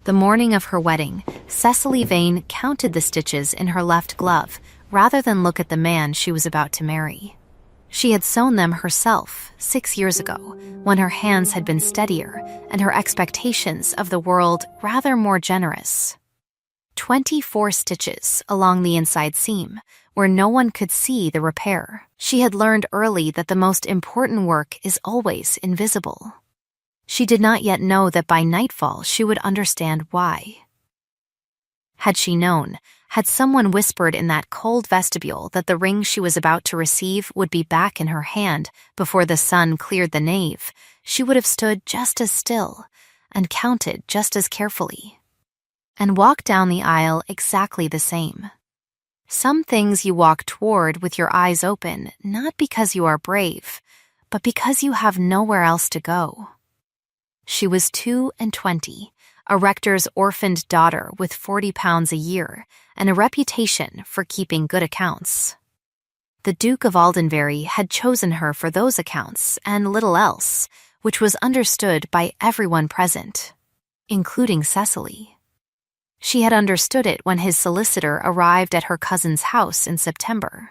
The morning of her wedding, Cecily Vane counted the stitches in her left glove rather than look at the man she was about to marry. She had sewn them herself 6 years ago, when her hands had been steadier and her expectations of the world rather more generous. 24 stitches along the inside seam, where no one could see the repair. She had learned early that the most important work is always invisible. She did not yet know that by nightfall she would understand why. Had she known, had someone whispered in that cold vestibule that the ring she was about to receive would be back in her hand before the sun cleared the nave, she would have stood just as still and counted just as carefully, and walked down the aisle exactly the same. Some things you walk toward with your eyes open, not because you are brave, but because you have nowhere else to go. She was 22, a rector's orphaned daughter with £40 a year and a reputation for keeping good accounts. The Duke of Aldenbury had chosen her for those accounts and little else, which was understood by everyone present, including Cecily. She had understood it when his solicitor arrived at her cousin's house in September.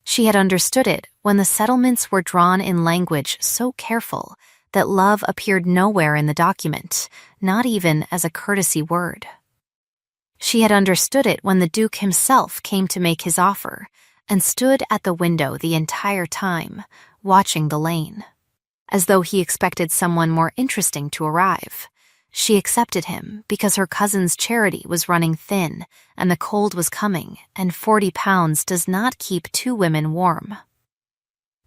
She had understood it when the settlements were drawn in language so careful that love appeared nowhere in the document, not even as a courtesy word. She had understood it when the Duke himself came to make his offer and stood at the window the entire time, watching the lane, as though he expected someone more interesting to arrive. She accepted him because her cousin's charity was running thin and the cold was coming, and £40 does not keep two women warm.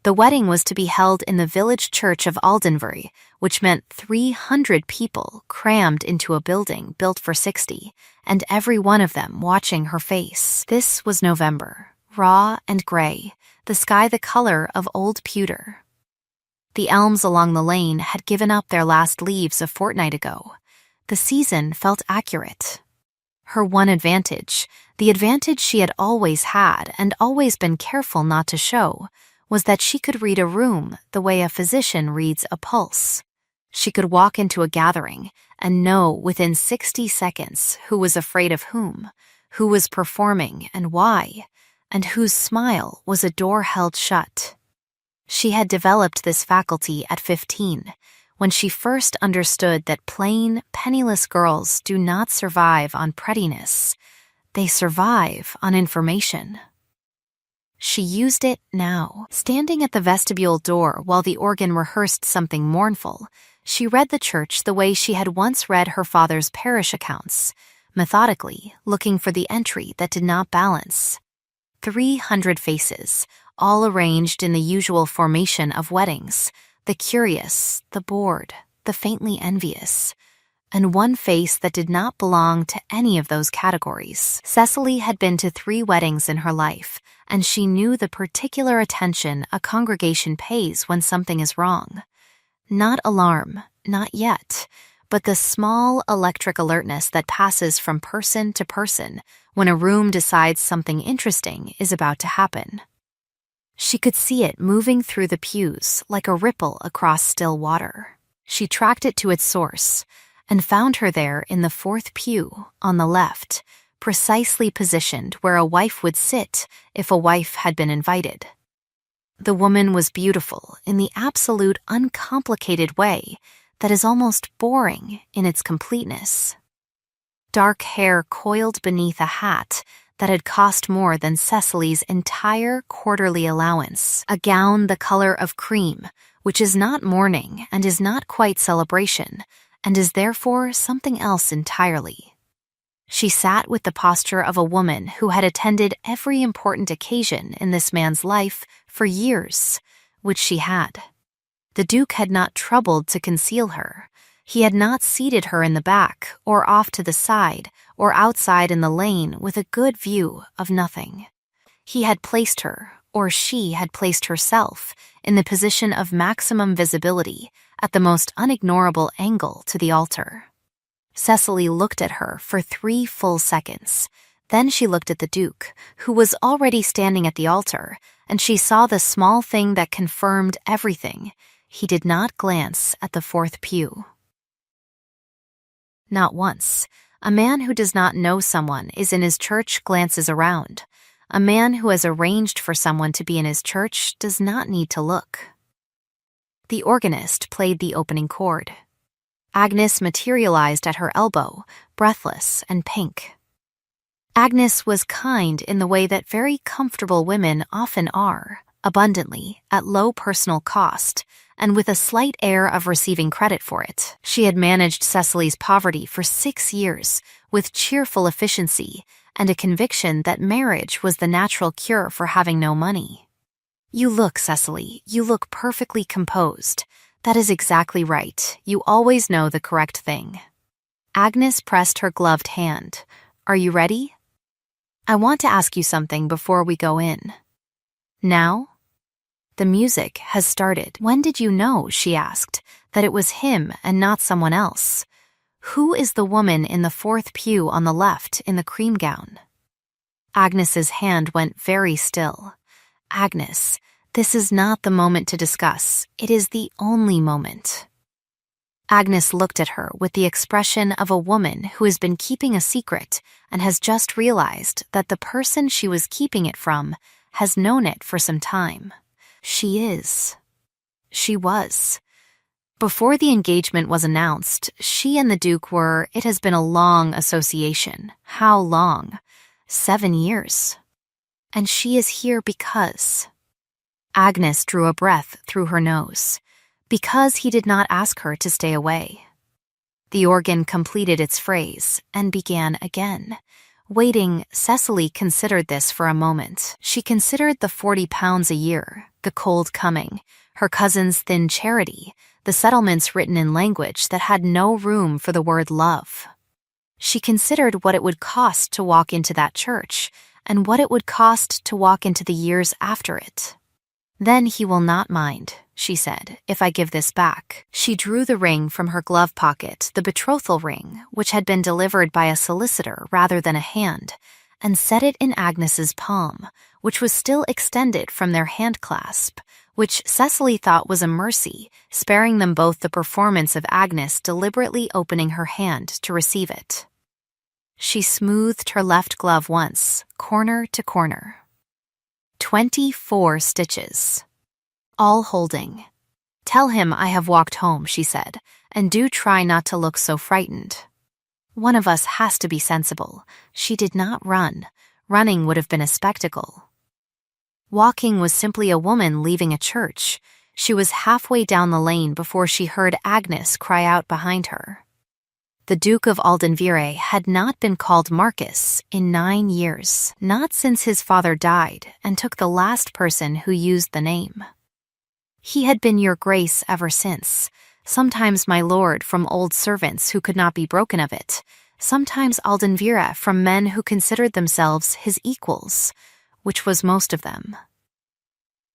The wedding was to be held in the village church of Aldenbury, which meant 300 people crammed into a building built for 60, and every one of them watching her face. This was November, raw and gray, the sky the color of old pewter. The elms along the lane had given up their last leaves a fortnight ago. The season felt accurate. Her one advantage, the advantage she had always had and always been careful not to show, was that she could read a room the way a physician reads a pulse. She could walk into a gathering and know within 60 seconds who was afraid of whom, who was performing and why, and whose smile was a door held shut. She had developed this faculty at 15, when she first understood that plain, penniless girls do not survive on prettiness. They survive on information. She used it now. Standing at the vestibule door while the organ rehearsed something mournful, she read the church the way she had once read her father's parish accounts, methodically, looking for the entry that did not balance. 300 faces, all arranged in the usual formation of weddings, the curious, the bored, the faintly envious, and one face that did not belong to any of those categories. Cecily had been to 3 weddings in her life, and she knew the particular attention a congregation pays when something is wrong. Not alarm, not yet, but the small electric alertness that passes from person to person when a room decides something interesting is about to happen. She could see it moving through the pews like a ripple across still water. She tracked it to its source and found her there in the 4th pew on the left, precisely positioned where a wife would sit if a wife had been invited. The woman was beautiful in the absolute uncomplicated way that is almost boring in its completeness. Dark hair coiled beneath a hat that had cost more than Cecily's entire quarterly allowance, a gown the color of cream, which is not mourning and is not quite celebration, and is therefore something else entirely. She sat with the posture of a woman who had attended every important occasion in this man's life for years, which she had. The Duke had not troubled to conceal her. He had not seated her in the back, or off to the side, or outside in the lane with a good view of nothing. He had placed her, or she had placed herself, in the position of maximum visibility, at the most unignorable angle to the altar. Cecily looked at her for 3 full seconds. Then she looked at the Duke, who was already standing at the altar, and she saw the small thing that confirmed everything. He did not glance at the 4th pew. not once. A man who does not know someone is in his church glances around. A man who has arranged for someone to be in his church does not need to look. The organist played the opening chord. Agnes materialized at her elbow, breathless and pink. Agnes was kind in the way that very comfortable women often are, abundantly, at low personal cost, and with a slight air of receiving credit for it. She had managed Cecily's poverty for 6 years, with cheerful efficiency, and a conviction that marriage was the natural cure for having no money. "You look, Cecily, you look perfectly composed. That is exactly right. You always know the correct thing." Agnes pressed her gloved hand. "Are you ready? I want to ask you something before we go in." "Now?" "The music has started." "When did you know," she asked, "that it was him and not someone else? Who is the woman in the 4th pew on the left in the cream gown?" Agnes's hand went very still. "Agnes, this is not the moment to discuss. It is the only moment." Agnes looked at her with the expression of a woman who has been keeping a secret and has just realized that the person she was keeping it from has known it for some time. She was. Before the engagement was announced, she and the Duke were, it has been a long association. How long? 7 years. And she is here because... Agnes drew a breath through her nose. Because he did not ask her to stay away. The organ completed its phrase and began again. Waiting, Cecily considered this for a moment. She considered the £40 a year, the cold coming, her cousin's thin charity, the settlements written in language that had no room for the word love. She considered what it would cost to walk into that church, and what it would cost to walk into the years after it. "Then he will not mind," she said, "if I give this back." She drew the ring from her glove pocket, the betrothal ring, which had been delivered by a solicitor rather than a hand, and set it in Agnes's palm, which was still extended from their hand-clasp, which Cecily thought was a mercy, sparing them both the performance of Agnes deliberately opening her hand to receive it. She smoothed her left glove once, corner to corner. 24 stitches. All holding. "Tell him I have walked home," she said, "and do try not to look so frightened. One of us has to be sensible." She did not run. Running would have been a spectacle. Walking was simply a woman leaving a church. She was halfway down the lane before she heard Agnes cry out behind her. The Duke of Aldenvire had not been called Marcus in 9 years, not since his father died and took the last person who used the name. He had been your grace ever since, sometimes my lord from old servants who could not be broken of it, sometimes Aldenvire from men who considered themselves his equals, which was most of them.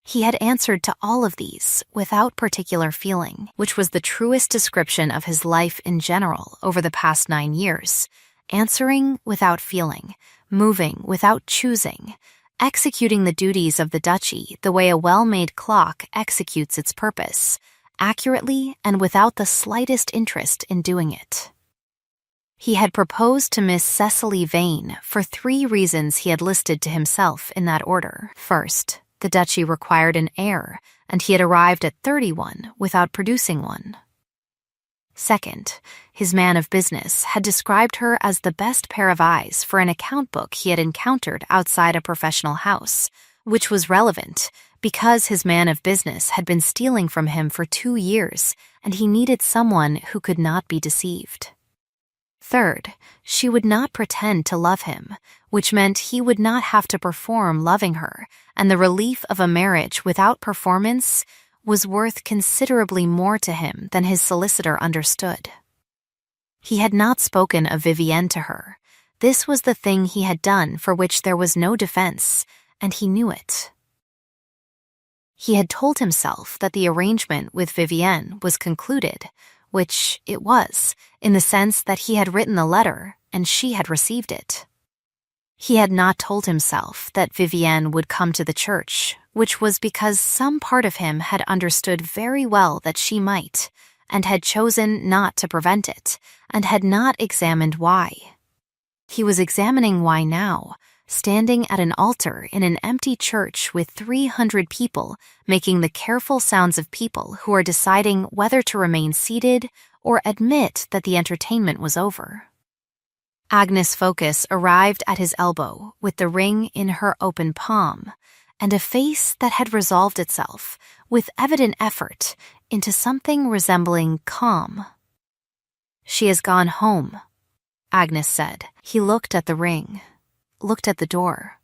He had answered to all of these without particular feeling, which was the truest description of his life in general over the past 9 years, answering without feeling, moving without choosing, executing the duties of the duchy the way a well-made clock executes its purpose, accurately and without the slightest interest in doing it. He had proposed to Miss Cecily Vane for 3 reasons he had listed to himself in that order. First, the duchy required an heir, and he had arrived at 31 without producing one. Second, his man of business had described her as the best pair of eyes for an account book he had encountered outside a professional house, which was relevant because his man of business had been stealing from him for 2 years, and he needed someone who could not be deceived. Third, she would not pretend to love him, which meant he would not have to perform loving her, and the relief of a marriage without performance was worth considerably more to him than his solicitor understood. He had not spoken of Vivienne to her. This was the thing he had done for which there was no defense, and he knew it. He had told himself that the arrangement with Vivienne was concluded, which it was, in the sense that he had written the letter and she had received it. He had not told himself that Vivienne would come to the church, which was because some part of him had understood very well that she might, and had chosen not to prevent it, and had not examined why. He was examining why now, standing at an altar in an empty church with 300 people making the careful sounds of people who are deciding whether to remain seated or admit that the entertainment was over. Agnes' focus arrived at his elbow with the ring in her open palm, and a face that had resolved itself, with evident effort, into something resembling calm. "She has gone home," Agnes said. He looked at the ring, looked at the door.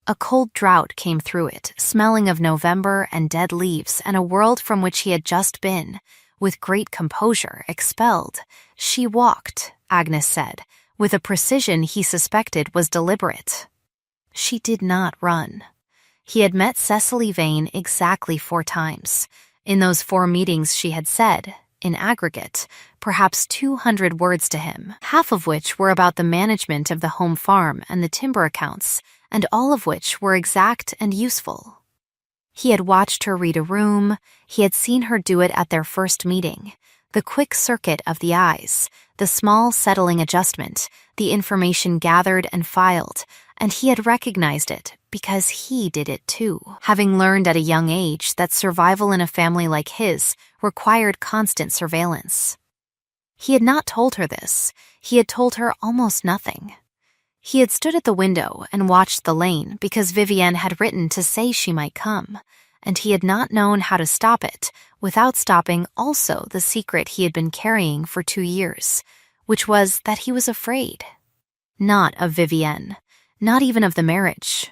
A cold drought came through it, smelling of November and dead leaves and a world from which he had just been, with great composure, expelled. "She walked," Agnes said, with a precision he suspected was deliberate. She did not run. He had met Cecily Vane exactly 4 times. In those 4 meetings she had said, in aggregate, perhaps 200 words to him, half of which were about the management of the home farm and the timber accounts, and all of which were exact and useful. He had watched her read a room, he had seen her do it at their first meeting, the quick circuit of the eyes, the small settling adjustment, the information gathered and filed, and he had recognized it because he did it too, having learned at a young age that survival in a family like his required constant surveillance. He had not told her this. He had told her almost nothing. He had stood at the window and watched the lane because Vivienne had written to say she might come, and he had not known how to stop it without stopping also the secret he had been carrying for 2 years, which was that he was afraid. Not of Vivienne, not even of the marriage.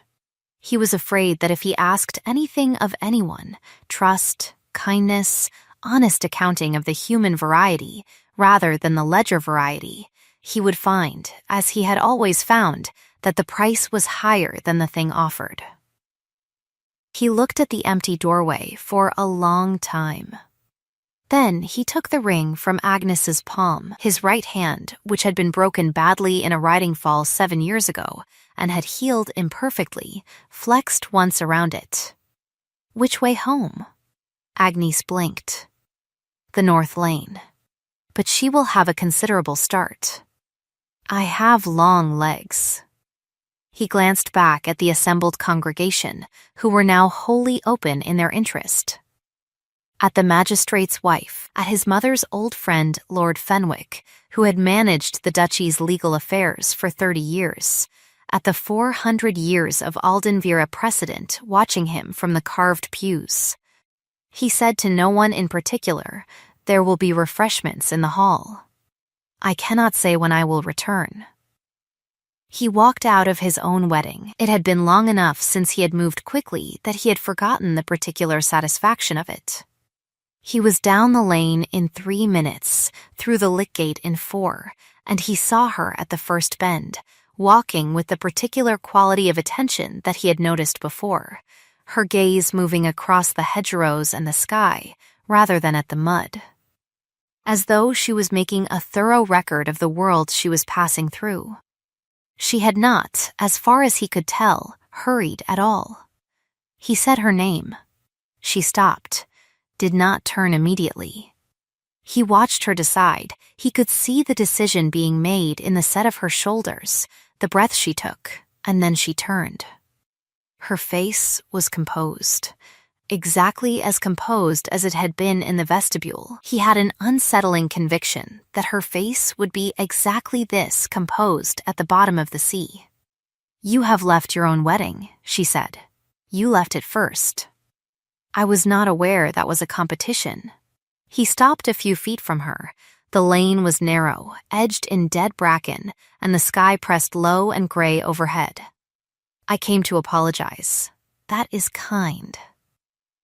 He was afraid that if he asked anything of anyone, trust, kindness, honest accounting of the human variety rather than the ledger variety, he would find, as he had always found, that the price was higher than the thing offered. He looked at the empty doorway for a long time. Then he took the ring from Agnes's palm, his right hand, which had been broken badly in a riding fall 7 years ago and had healed imperfectly, flexed once around it. "Which way home?" Agnes blinked. "The North Lane. But she will have a considerable start." "I have long legs." He glanced back at the assembled congregation, who were now wholly open in their interest. At the magistrate's wife, at his mother's old friend Lord Fenwick, who had managed the duchy's legal affairs for 30 years, at the 400 years of Aldenvira precedent watching him from the carved pews. He said to no one in particular, "There will be refreshments in the hall. I cannot say when I will return." He walked out of his own wedding. It had been long enough since he had moved quickly that he had forgotten the particular satisfaction of it. He was down the lane in 3 minutes, through the Lick Gate in 4, and he saw her at the first bend, walking with the particular quality of attention that he had noticed before, her gaze moving across the hedgerows and the sky, rather than at the mud. As though she was making a thorough record of the world she was passing through. She had not, as far as he could tell, hurried at all. He said her name. She stopped, did not turn immediately. He watched her decide. He could see the decision being made in the set of her shoulders, the breath she took, and then she turned. Her face was composed. Exactly as composed as it had been in the vestibule. He had an unsettling conviction that her face would be exactly this composed at the bottom of the sea. "You have left your own wedding," she said. "You left it first." "I was not aware that was a competition." He stopped a few feet from her. The lane was narrow, edged in dead bracken, and the sky pressed low and gray overhead. "I came to apologize. That is kind.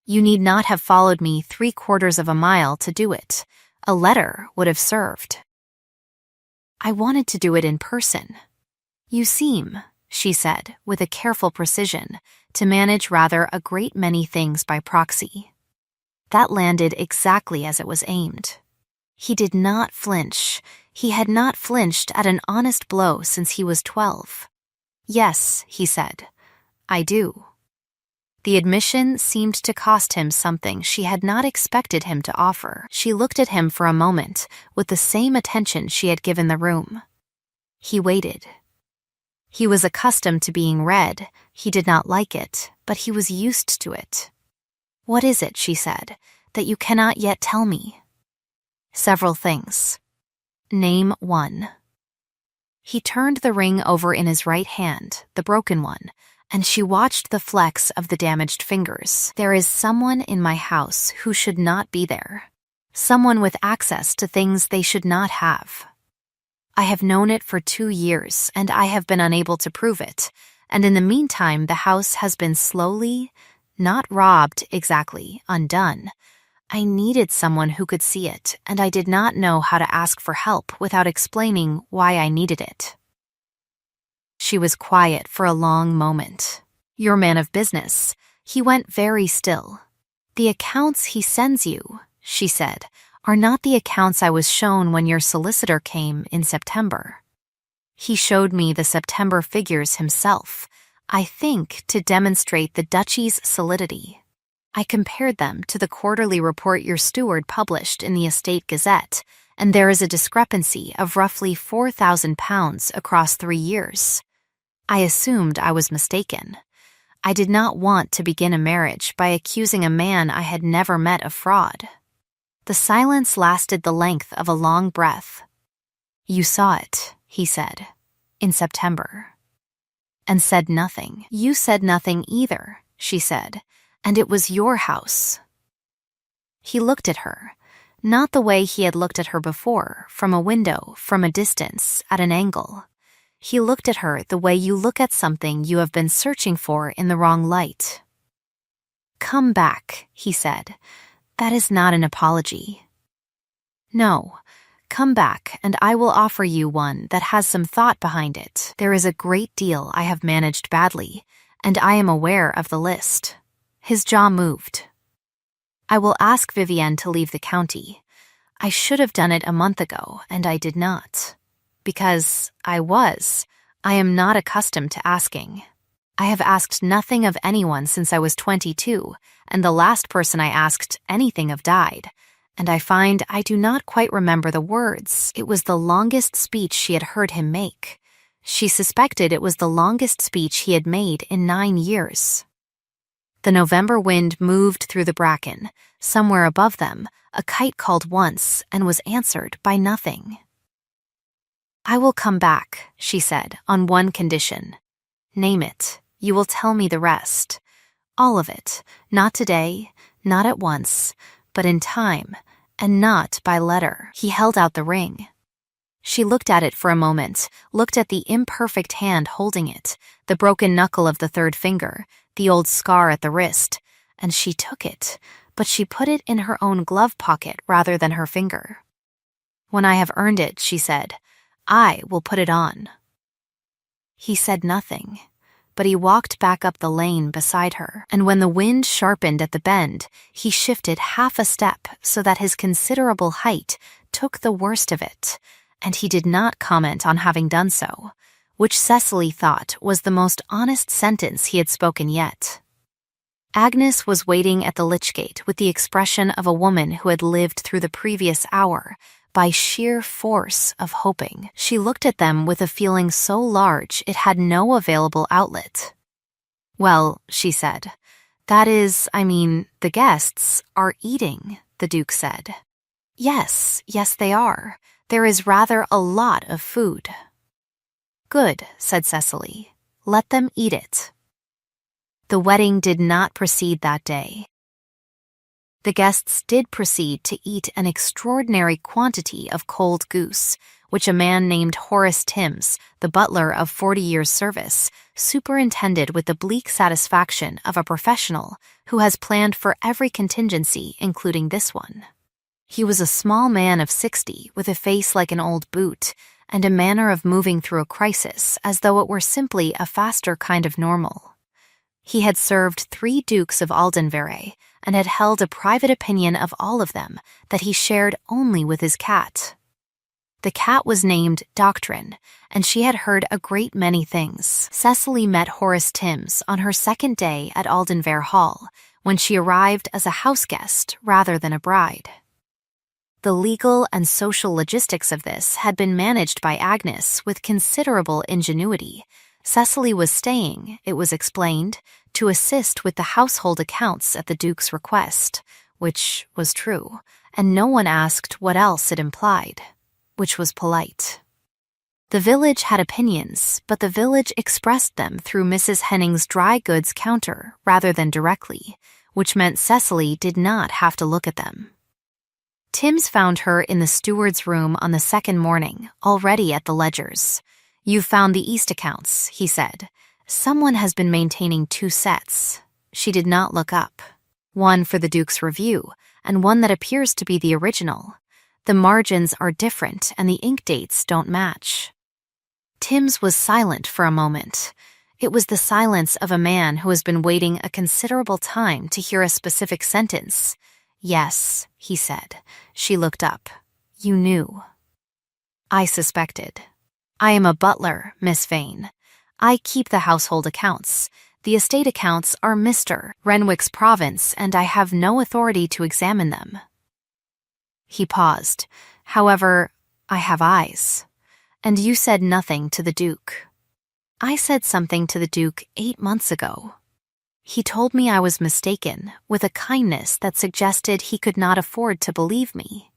You need not have followed me 3/4 of a mile to do it. A letter would have served." "I wanted to do it in person. You seem," she said, with a careful precision, "to manage rather a great many things by proxy." That landed exactly as it was aimed. He did not flinch. He had not flinched at an honest blow since he was 12. "Yes," he said, "I do." The admission seemed to cost him something she had not expected him to offer. She looked at him for a moment with the same attention she had given the room. He waited. He was accustomed to being read. He did not like it, but he was used to it. "What is it," she said, "that you cannot yet tell me?" "Several things." "Name one." He turned the ring over in his right hand, the broken one, and she watched the flecks of the damaged fingers. "There is someone in my house who should not be there. Someone with access to things they should not have. I have known it for 2 years, and I have been unable to prove it, and in the meantime the house has been slowly, not robbed exactly, undone. I needed someone who could see it, and I did not know how to ask for help without explaining why I needed it." She was quiet for a long moment. "Your man of business." He went very still. "The accounts he sends you," she said, "are not the accounts I was shown when your solicitor came in September. He showed me the September figures himself, I think to demonstrate the duchy's solidity. I compared them to the quarterly report your steward published in the Estate Gazette, and there is a discrepancy of roughly £4,000 across 3 years. I assumed I was mistaken. I did not want to begin a marriage by accusing a man I had never met of fraud." The silence lasted the length of a long breath. "You saw it," he said, "in September." "And said nothing." "You said nothing either," she said, "and it was your house." He looked at her, not the way he had looked at her before, from a window, from a distance, at an angle. He looked at her the way you look at something you have been searching for in the wrong light. "Come back," he said. "That is not an apology." "No, come back, and I will offer you one that has some thought behind it. There is a great deal I have managed badly, and I am aware of the list." His jaw moved. "I will ask Vivienne to leave the county. I should have done it a month ago, and I did not. Because I am not accustomed to asking. I have asked nothing of anyone since I was 22, and the last person I asked anything of died, and I find I do not quite remember the words. It was the longest speech she had heard him make. She suspected it was the longest speech he had made in 9 years. The November wind moved through the bracken. Somewhere above them, a kite called once and was answered by nothing. "I will come back," she said, "on one condition. Name it. You will tell me the rest. All of it. Not today, not at once, but in time, and not by letter." He held out the ring. She looked at it for a moment, looked at the imperfect hand holding it, the broken knuckle of the third finger, the old scar at the wrist, and she took it, but she put it in her own glove pocket rather than her finger. "When I have earned it," she said, "I will put it on." He said nothing, but he walked back up the lane beside her, and when the wind sharpened at the bend, he shifted half a step so that his considerable height took the worst of it, and he did not comment on having done so, which Cecily thought was the most honest sentence he had spoken yet. Agnes was waiting at the lich-gate with the expression of a woman who had lived through the previous hour by sheer force of hoping. She looked at them with a feeling so large it had no available outlet. "Well," she said, the guests are eating," the Duke said. Yes, they are. There is rather a lot of food." "Good," said Cecily. "Let them eat it." The wedding did not proceed that day. The guests did proceed to eat an extraordinary quantity of cold goose, which a man named Horace Timms, the butler of 40 years' service, superintended with the bleak satisfaction of a professional who has planned for every contingency, including this one. He was a small man of 60 with a face like an old boot and a manner of moving through a crisis as though it were simply a faster kind of normal. He had served 3 Dukes of Aldenvere and had held a private opinion of all of them that he shared only with his cat. The cat was named Doctrine, and she had heard a great many things. Cecily met Horace Timms on her second day at Aldenvale Hall, when she arrived as a house guest rather than a bride. The legal and social logistics of this had been managed by Agnes with considerable ingenuity. Cecily was staying, it was explained, to assist with the household accounts at the Duke's request, which was true, and no one asked what else it implied, which was polite. The village had opinions, but the village expressed them through Mrs. Henning's dry goods counter rather than directly, which meant Cecily did not have to look at them. Timms found her in the steward's room on the second morning, already at the ledgers. "You've found the East accounts," he said. "Someone has been maintaining 2 sets." She did not look up. One for the Duke's review, and one that appears to be the original. The margins are different and the ink dates don't match. Timms was silent for a moment. It was the silence of a man who has been waiting a considerable time to hear a specific sentence. "Yes," he said. She looked up. "You knew." "I suspected. I am a butler, Miss Vane. I keep the household accounts. The estate accounts are Mr. Renwick's province, and I have no authority to examine them." He paused. "However, I have eyes. And you said nothing to the Duke." "I said something to the Duke 8 months ago. He told me I was mistaken, with a kindness that suggested he could not afford to believe me."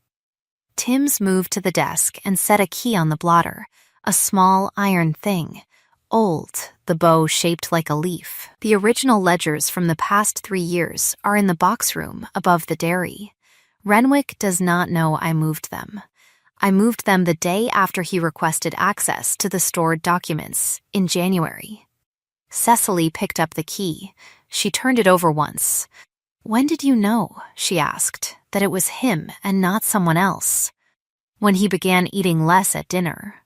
Timms moved to the desk and set a key on the blotter, a small iron thing, old, the bow shaped like a leaf. "The original ledgers from the past 3 years are in the box room above the dairy. Renwick does not know I moved them. I moved them the day after he requested access to the stored documents, in January." Cecily picked up the key. She turned it over once. "When did you know," she asked, "that it was him and not someone else?" "When he began eating less at dinner."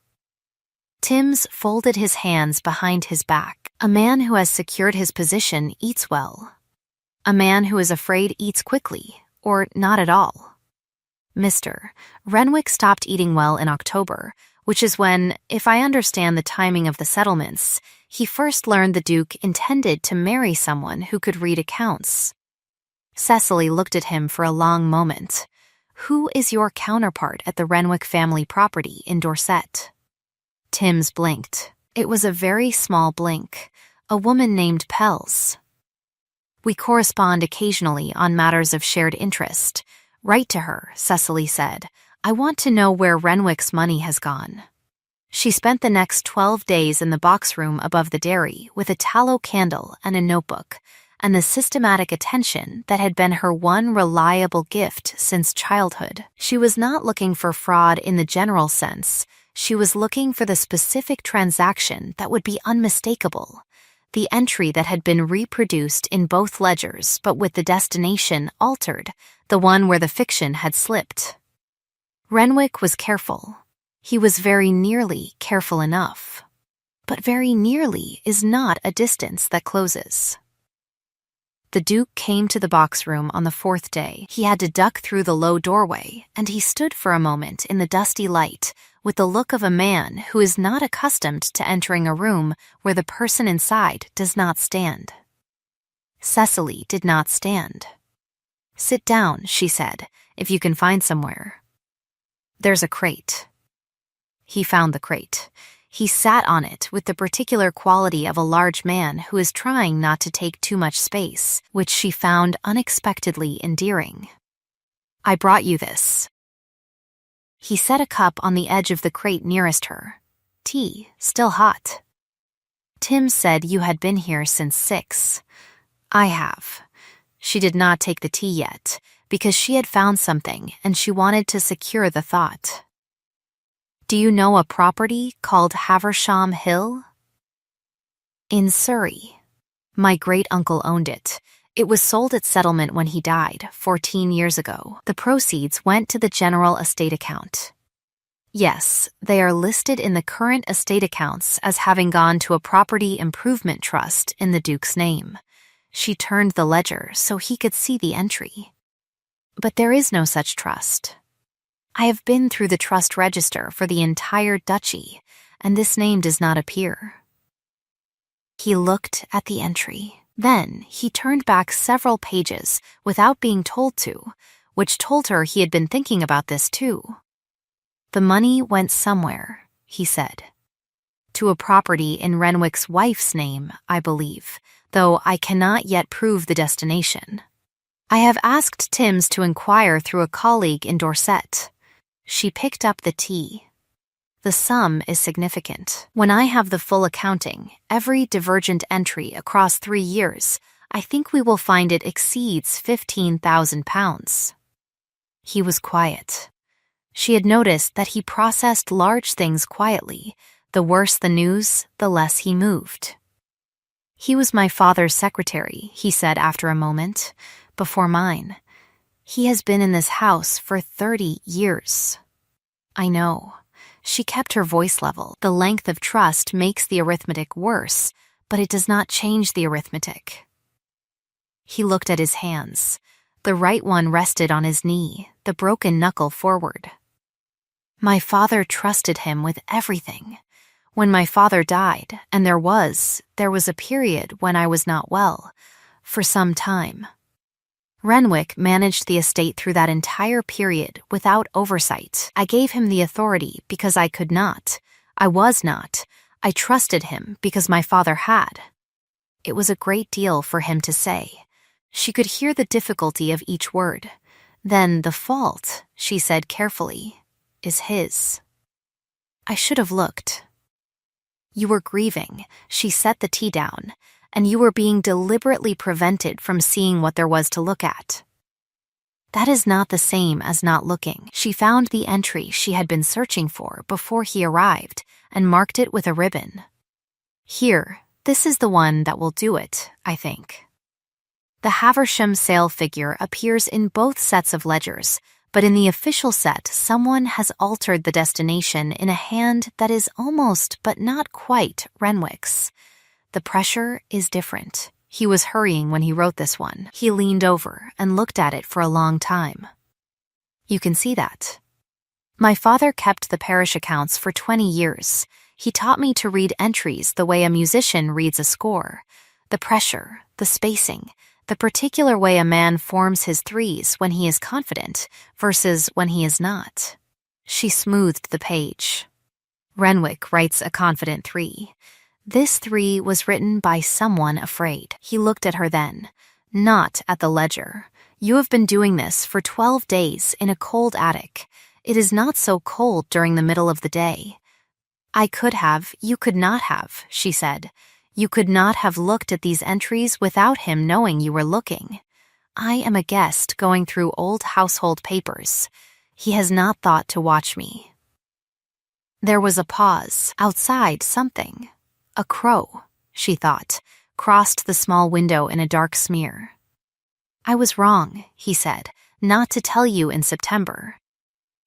Timms folded his hands behind his back. "A man who has secured his position eats well. A man who is afraid eats quickly, or not at all. Mr. Renwick stopped eating well in October, which is when, if I understand the timing of the settlements, he first learned the Duke intended to marry someone who could read accounts." Cecily looked at him for a long moment. "Who is your counterpart at the Renwick family property in Dorset?" Timms blinked. It was a very small blink. "A woman named Pells." "We correspond occasionally on matters of shared interest. Write to her," Cecily said. "I want to know where Renwick's money has gone." She spent the next 12 days in the box room above the dairy with a tallow candle and a notebook, and the systematic attention that had been her one reliable gift since childhood. She was not looking for fraud in the general sense. She was looking for the specific transaction that would be unmistakable. The entry that had been reproduced in both ledgers, but with the destination altered, the one where the fiction had slipped. Renwick was careful. He was very nearly careful enough. But very nearly is not a distance that closes. The Duke came to the box room on the 4th day. He had to duck through the low doorway, and he stood for a moment in the dusty light with the look of a man who is not accustomed to entering a room where the person inside does not stand. Cecily did not stand. "Sit down," she said, "if you can find somewhere. There's a crate." He found the crate. He sat on it with the particular quality of a large man who is trying not to take too much space, which she found unexpectedly endearing. "I brought you this." He set a cup on the edge of the crate nearest her. "Tea, still hot." "Tim said you had been here since 6. "I have." She did not take the tea yet, because she had found something and she wanted to secure the thought. "Do you know a property called Haversham Hill?" "In Surrey. My great-uncle owned it. It was sold at settlement when he died, 14 years ago. The proceeds went to the general estate account." "Yes, they are listed in the current estate accounts as having gone to a property improvement trust in the Duke's name." She turned the ledger so he could see the entry. "But there is no such trust." I have been through the trust register for the entire duchy, and this name does not appear. He looked at the entry. Then he turned back several pages without being told to, which told her he had been thinking about this too. The money went somewhere, he said. To a property in Renwick's wife's name, I believe, though I cannot yet prove the destination. I have asked Timms to inquire through a colleague in Dorset. She picked up the tea. The sum is significant. When I have the full accounting, every divergent entry across 3 years, I think we will find it exceeds £15,000. He was quiet. She had noticed that he processed large things quietly. The worse the news, the less he moved. He was my father's secretary, he said after a moment, before mine. He has been in this house for 30 years. I know. She kept her voice level. The length of trust makes the arithmetic worse, but it does not change the arithmetic. He looked at his hands. The right one rested on his knee, the broken knuckle forward. My father trusted him with everything. When my father died, and there was a period when I was not well, for some time. Renwick managed the estate through that entire period without oversight. I gave him the authority because I could not. I was not. I trusted him because my father had. It was a great deal for him to say. She could hear the difficulty of each word. Then the fault, she said carefully, is his. I should have looked. You were grieving, she set the tea down, and you were being deliberately prevented from seeing what there was to look at. That is not the same as not looking. She found the entry she had been searching for before he arrived and marked it with a ribbon. Here, this is the one that will do it, I think. The Haversham sale figure appears in both sets of ledgers, but in the official set, someone has altered the destination in a hand that is almost but not quite Renwick's. The pressure is different. He was hurrying when he wrote this one. He leaned over and looked at it for a long time. You can see that. My father kept the parish accounts for 20 years. He taught me to read entries the way a musician reads a score. The pressure, the spacing, the particular way a man forms his threes when he is confident versus when he is not. She smoothed the page. Renwick writes a confident 3. This 3 was written by someone afraid. He looked at her then, not at the ledger. You have been doing this for 12 days in a cold attic. It is not so cold during the middle of the day. I could have, you could not have, she said. You could not have looked at these entries without him knowing you were looking. I am a guest going through old household papers. He has not thought to watch me. There was a pause. Outside, something. A crow, she thought, crossed the small window in a dark smear. I was wrong, he said, not to tell you in September.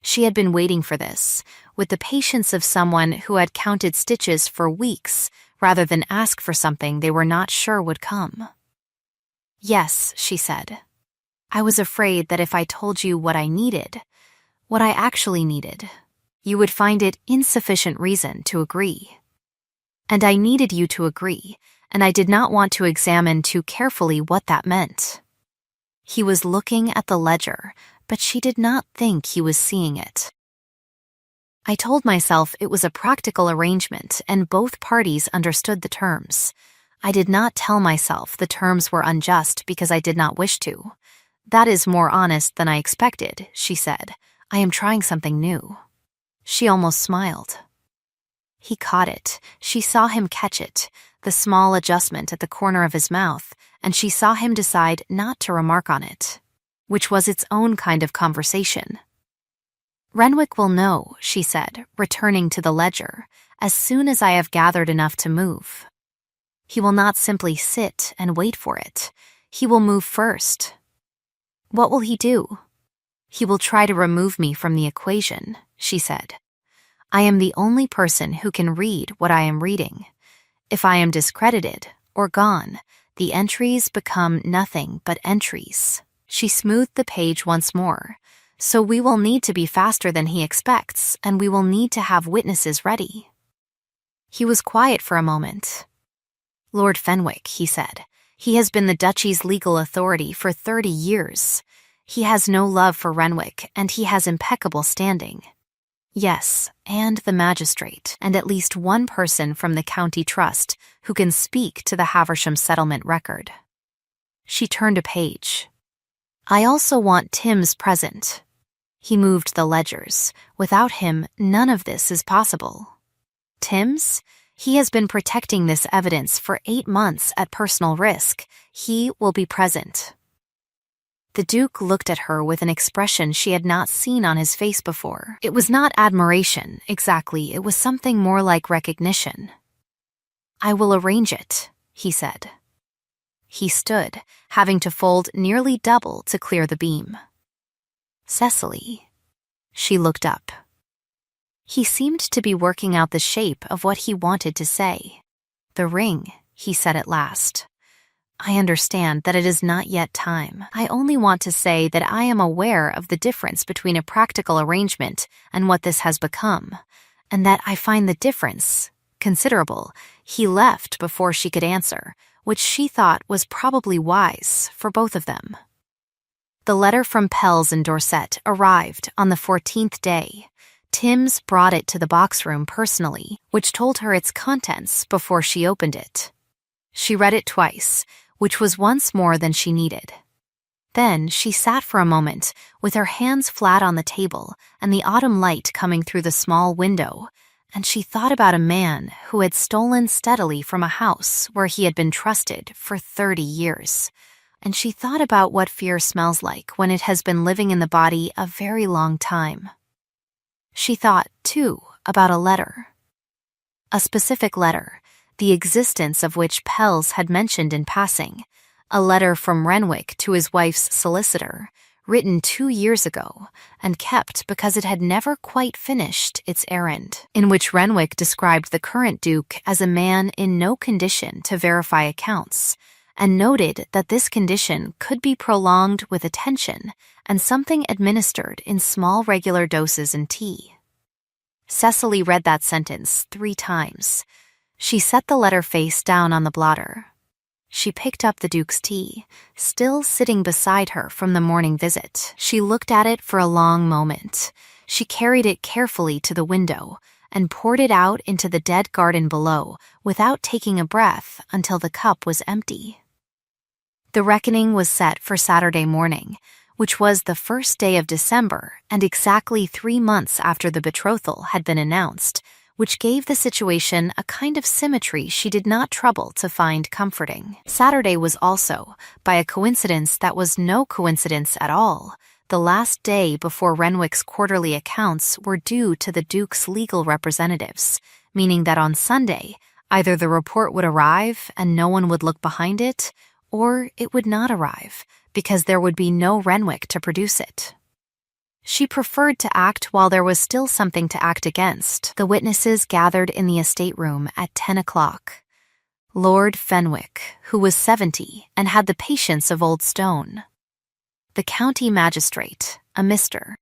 She had been waiting for this, with the patience of someone who had counted stitches for weeks, rather than ask for something they were not sure would come. Yes, she said. I was afraid that if I told you what I needed, what I actually needed, you would find it insufficient reason to agree. And I needed you to agree, and I did not want to examine too carefully what that meant. He was looking at the ledger, but she did not think he was seeing it. I told myself it was a practical arrangement and both parties understood the terms. I did not tell myself the terms were unjust because I did not wish to. That is more honest than I expected, she said. I am trying something new. She almost smiled. He caught it. She saw him catch it, the small adjustment at the corner of his mouth, and she saw him decide not to remark on it, which was its own kind of conversation. Renwick will know, she said, returning to the ledger, as soon as I have gathered enough to move. He will not simply sit and wait for it. He will move first. What will he do? He will try to remove me from the equation, she said. I am the only person who can read what I am reading. If I am discredited or gone, the entries become nothing but entries. She smoothed the page once more. So we will need to be faster than he expects, and we will need to have witnesses ready." He was quiet for a moment. "Lord Fenwick," he said. "He has been the Duchy's legal authority for 30 years. He has no love for Renwick, and he has impeccable standing." "Yes, and the magistrate, and at least one person from the county trust who can speak to the Haversham settlement record." She turned a page. "I also want Timms present." He moved the ledgers. "Without him, none of this is possible." "Timms? He has been protecting this evidence for 8 months at personal risk. He will be present." The Duke looked at her with an expression she had not seen on his face before. It was not admiration, exactly. It was something more like recognition. "I will arrange it," he said. He stood, having to fold nearly double to clear the beam. "Cecily." She looked up. He seemed to be working out the shape of what he wanted to say. "The ring," he said at last. "I understand that it is not yet time. I only want to say that I am aware of the difference between a practical arrangement and what this has become, and that I find the difference considerable." He left before she could answer, which she thought was probably wise for both of them. The letter from Pells in Dorset arrived on the 14th day. Timms brought it to the box room personally, which told her its contents before she opened it. She read it twice, which was once more than she needed. Then she sat for a moment, with her hands flat on the table and the autumn light coming through the small window, and she thought about a man who had stolen steadily from a house where he had been trusted for 30 years. And she thought about what fear smells like when it has been living in the body a very long time. She thought, too, about a letter. A specific letter, the existence of which Pells had mentioned in passing, a letter from Renwick to his wife's solicitor, written 2 years ago and kept because it had never quite finished its errand, in which Renwick described the current Duke as a man in no condition to verify accounts, and noted that this condition could be prolonged with attention and something administered in small regular doses in tea. Cecily read that sentence 3 times. She set the letter face down on the blotter. She picked up the Duke's tea, still sitting beside her from the morning visit. She looked at it for a long moment. She carried it carefully to the window and poured it out into the dead garden below without taking a breath until the cup was empty. The reckoning was set for Saturday morning, which was the first day of December and exactly 3 months after the betrothal had been announced, which gave the situation a kind of symmetry she did not trouble to find comforting. Saturday was also, by a coincidence that was no coincidence at all, the last day before Renwick's quarterly accounts were due to the Duke's legal representatives, meaning that on Sunday, either the report would arrive and no one would look behind it, or it would not arrive, because there would be no Renwick to produce it. She preferred to act while there was still something to act against. The witnesses gathered in the estate room at 10 o'clock. Lord Fenwick, who was 70 and had the patience of old stone. The county magistrate, a Mr.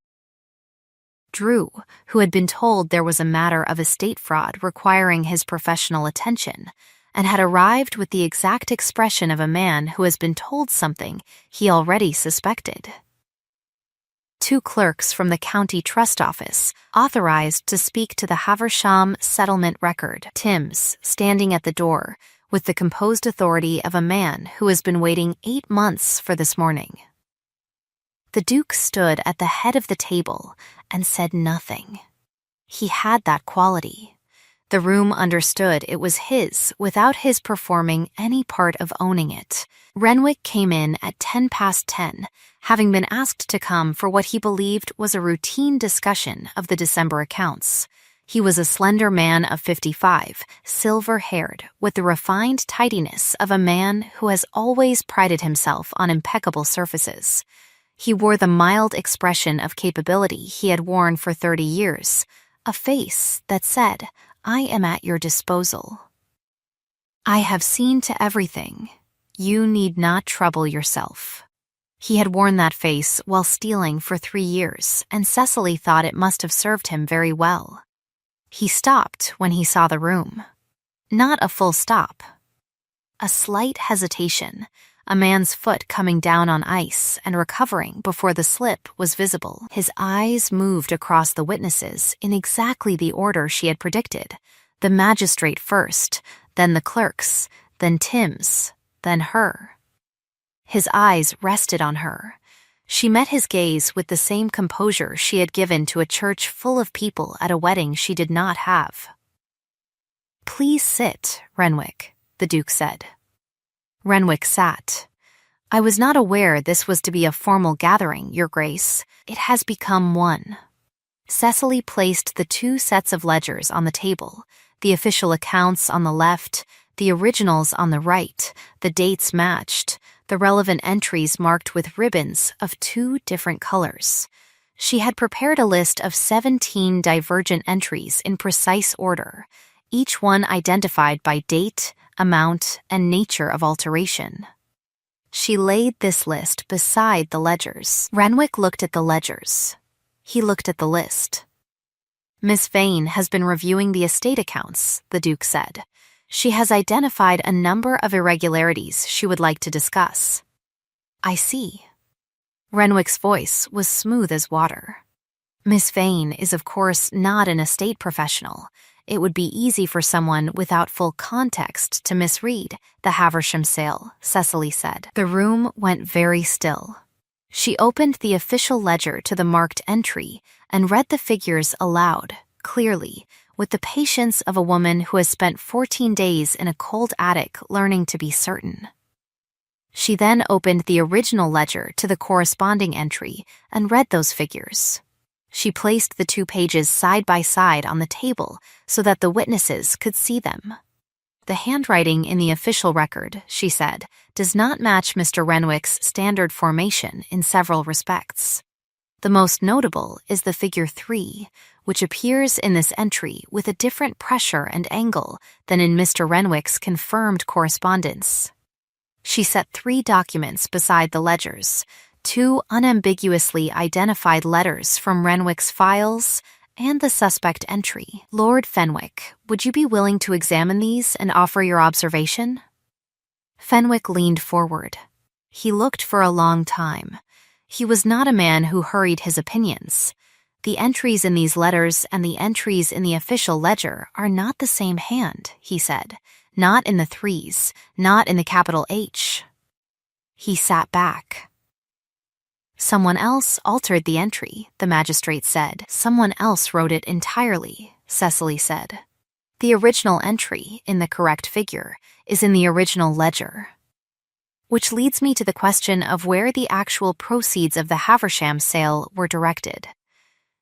Drew, who had been told there was a matter of estate fraud requiring his professional attention, and had arrived with the exact expression of a man who has been told something he already suspected. 2 clerks from the county trust office, authorized to speak to the Haversham settlement record. Timms, standing at the door, with the composed authority of a man who has been waiting 8 months for this morning. The Duke stood at the head of the table and said nothing. He had that quality. The room understood it was his without his performing any part of owning it. Renwick came in at 10:10, having been asked to come for what he believed was a routine discussion of the December accounts. He was a slender man of 55, silver-haired, with the refined tidiness of a man who has always prided himself on impeccable surfaces. He wore the mild expression of capability he had worn for 30 years, a face that said, "I am at your disposal. I have seen to everything. You need not trouble yourself." He had worn that face while stealing for 3 years, and Cecily thought it must have served him very well. He stopped when he saw the room. Not a full stop. A slight hesitation, a man's foot coming down on ice and recovering before the slip was visible. His eyes moved across the witnesses in exactly the order she had predicted. The magistrate first, then the clerks, then Tim's, then her. His eyes rested on her. She met his gaze with the same composure she had given to a church full of people at a wedding she did not have. "Please sit, Renwick," the Duke said. Renwick sat. "I was not aware this was to be a formal gathering, Your Grace. It has become one." Cecily placed the 2 sets of ledgers on the table, the official accounts on the left, the originals on the right, the dates matched, the relevant entries marked with ribbons of 2 different colors. She had prepared a list of 17 divergent entries in precise order, each one identified by date, amount, and nature of alteration. She laid this list beside the ledgers. Renwick looked at the ledgers. He looked at the list. "Miss Vane has been reviewing the estate accounts," the Duke said. "She has identified a number of irregularities she would like to discuss." "I see." Renwick's voice was smooth as water. "Miss Vane is of course not an estate professional. It would be easy for someone without full context to misread the Havisham sale," Cecily said. The room went very still. She opened the official ledger to the marked entry and read the figures aloud, clearly, with the patience of a woman who has spent 14 days in a cold attic learning to be certain. She then opened the original ledger to the corresponding entry and read those figures. She placed the 2 pages side by side on the table so that the witnesses could see them. "The handwriting in the official record," she said, "does not match Mr. Renwick's standard formation in several respects. The most notable is the figure 3, which appears in this entry with a different pressure and angle than in Mr. Renwick's confirmed correspondence." She set 3 documents beside the ledgers, 2 unambiguously identified letters from Renwick's files, and the suspect entry. "Lord Fenwick, would you be willing to examine these and offer your observation?" Fenwick leaned forward. He looked for a long time. He was not a man who hurried his opinions. "The entries in these letters and the entries in the official ledger are not the same hand," he said. "Not in the 3s, not in the capital H." He sat back. "Someone else altered the entry," the magistrate said. "Someone else wrote it entirely," Cecily said. "The original entry, in the correct figure, is in the original ledger." Which leads me to the question of where the actual proceeds of the Havisham sale were directed.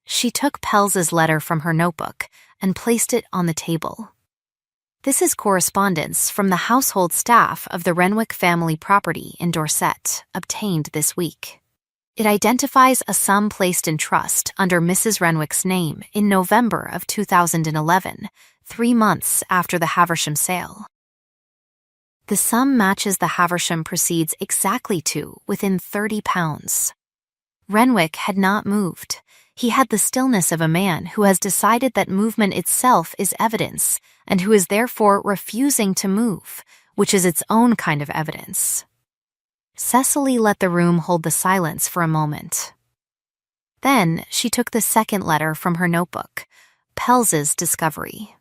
She took Pells's letter from her notebook and placed it on the table. "This is correspondence from the household staff of the Renwick family property in Dorset, obtained this week. It identifies a sum placed in trust under Mrs. Renwick's name in November of 2011, 3 months after the Havisham sale. The sum matches the Havisham proceeds exactly to within £30. Renwick had not moved. He had the stillness of a man who has decided that movement itself is evidence and who is therefore refusing to move, which is its own kind of evidence. Cecily let the room hold the silence for a moment. Then she took the second letter from her notebook, Pells's discovery,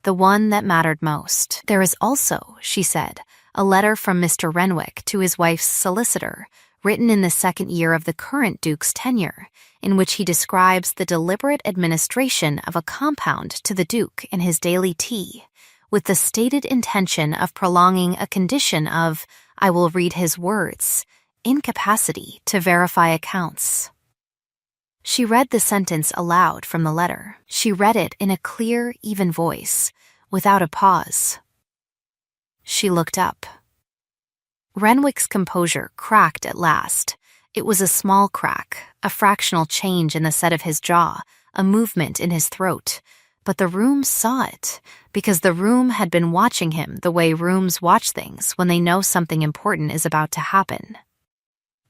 the one that mattered most. "There is also," she said, "a letter from Mr. Renwick to his wife's solicitor, written in the 2nd year of the current Duke's tenure, in which he describes the deliberate administration of a compound to the Duke in his daily tea, with the stated intention of prolonging a condition of, I will read his words, incapacity to verify accounts." She read the sentence aloud from the letter. She read it in a clear, even voice, without a pause. She looked up. Renwick's composure cracked at last. It was a small crack, a fractional change in the set of his jaw, a movement in his throat. But the room saw it, because the room had been watching him the way rooms watch things when they know something important is about to happen.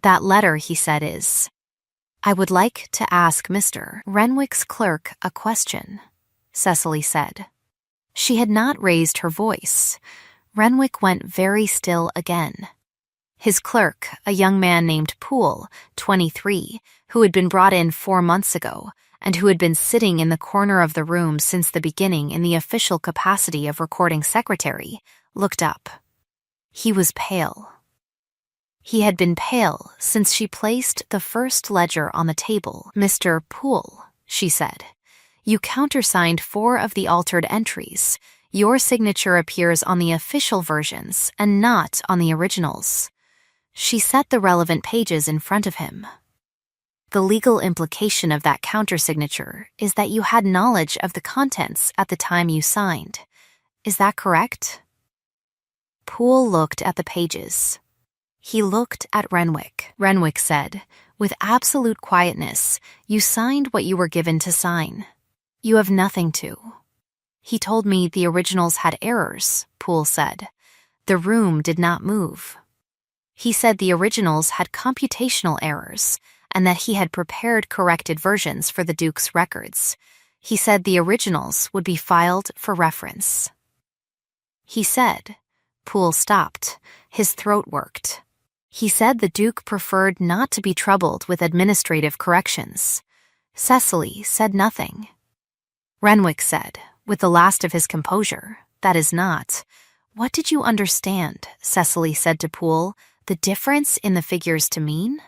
That letter, he said, is... I would like to ask Mr. Renwick's clerk a question, Cecily said. She had not raised her voice. Renwick went very still again. His clerk, a young man named Poole, 23, who had been brought in 4 months ago, and who had been sitting in the corner of the room since the beginning in the official capacity of recording secretary, looked up. He was pale. He had been pale since she placed the first ledger on the table. Mr. Poole, she said, you countersigned 4 of the altered entries. Your signature appears on the official versions and not on the originals. She set the relevant pages in front of him. The legal implication of that countersignature is that you had knowledge of the contents at the time you signed. Is that correct? Poole looked at the pages. He looked at Renwick. Renwick said, with absolute quietness, you signed what you were given to sign. You have nothing to. He told me the originals had errors, Poole said. The room did not move. He said the originals had computational errors and that he had prepared corrected versions for the Duke's records. He said the originals would be filed for reference. He said, Poole stopped. His throat worked. He said the Duke preferred not to be troubled with administrative corrections. Cecily said nothing. Renwick said, with the last of his composure, that is not. What did you understand, Cecily said to Poole, the difference in the figures to mean?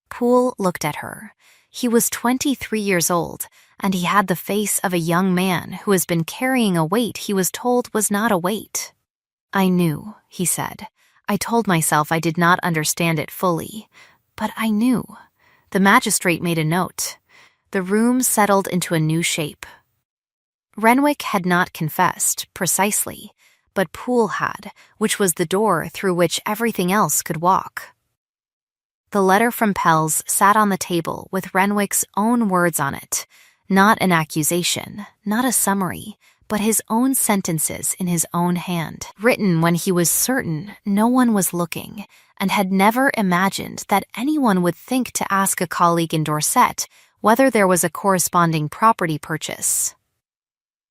Poole looked at her. He was 23 years old, and he had the face of a young man who has been carrying a weight he was told was not a weight. I knew, he said. I told myself I did not understand it fully, but I knew. The magistrate made a note. The room settled into a new shape. Renwick had not confessed, precisely, but Poole had, which was the door through which everything else could walk. The letter from Pels sat on the table with Renwick's own words on it, not an accusation, not a summary, but his own sentences in his own hand, written when he was certain no one was looking and had never imagined that anyone would think to ask a colleague in Dorset whether there was a corresponding property purchase.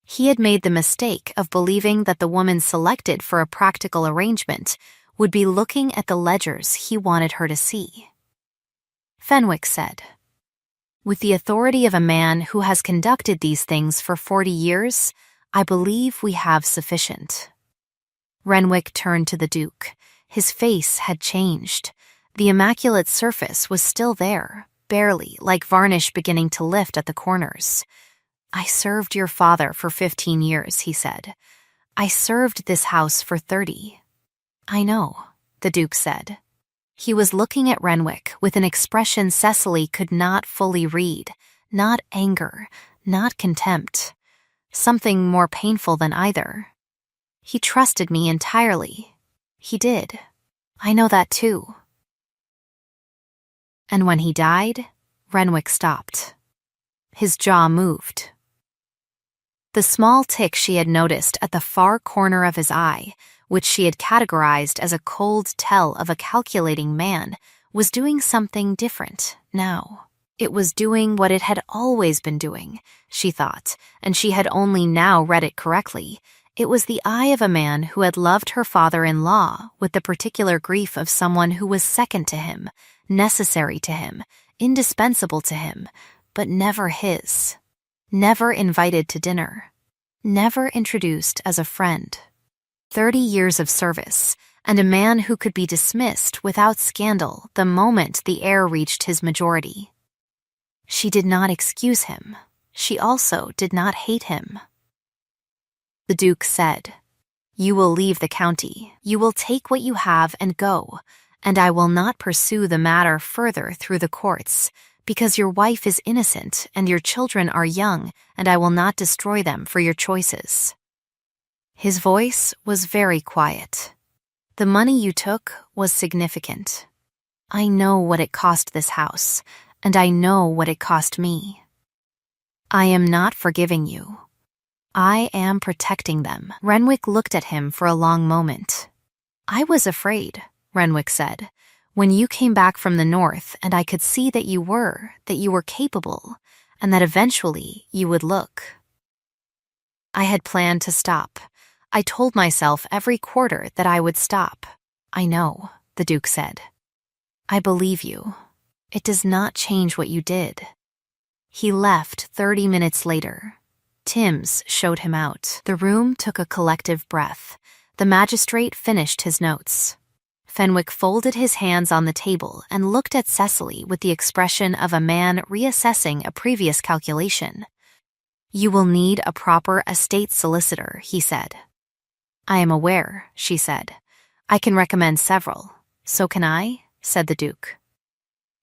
He had made the mistake of believing that the woman selected for a practical arrangement would be looking at the ledgers he wanted her to see. Fenwick said, with the authority of a man who has conducted these things for 40 years, I believe we have sufficient. Renwick turned to the Duke. His face had changed. The immaculate surface was still there, barely, like varnish beginning to lift at the corners. I served your father for 15 years, he said. I served this house for 30. I know, the Duke said. He was looking at Renwick with an expression Cecily could not fully read, not anger, not contempt. Something more painful than either. He trusted me entirely. He did. I know that too. And when he died, Renwick stopped. His jaw moved. The small tick she had noticed at the far corner of his eye, which she had categorized as a cold tell of a calculating man, was doing something different now. It was doing what it had always been doing, she thought, and she had only now read it correctly. It was the eye of a man who had loved her father-in-law with the particular grief of someone who was second to him, necessary to him, indispensable to him, but never his. Never invited to dinner. Never introduced as a friend. 30 years of service, and a man who could be dismissed without scandal the moment the heir reached his majority. She did not excuse him. She also did not hate him. The Duke said, You will leave the county. You will take what you have and go, and I will not pursue the matter further through the courts, because your wife is innocent and your children are young, and I will not destroy them for your choices. His voice was very quiet. The money you took was significant. I know what it cost this house, and I know what it cost me. I am not forgiving you. I am protecting them. Renwick looked at him for a long moment. I was afraid, Renwick said. When you came back from the north and I could see that you were capable, and that eventually you would look. I had planned to stop. I told myself every quarter that I would stop. I know, the Duke said. I believe you. It does not change what you did. He left 30 minutes later. Timms showed him out. The room took a collective breath. The magistrate finished his notes. Fenwick folded his hands on the table and looked at Cecily with the expression of a man reassessing a previous calculation. You will need a proper estate solicitor, he said. I am aware, she said. I can recommend several. So can I? Said the Duke.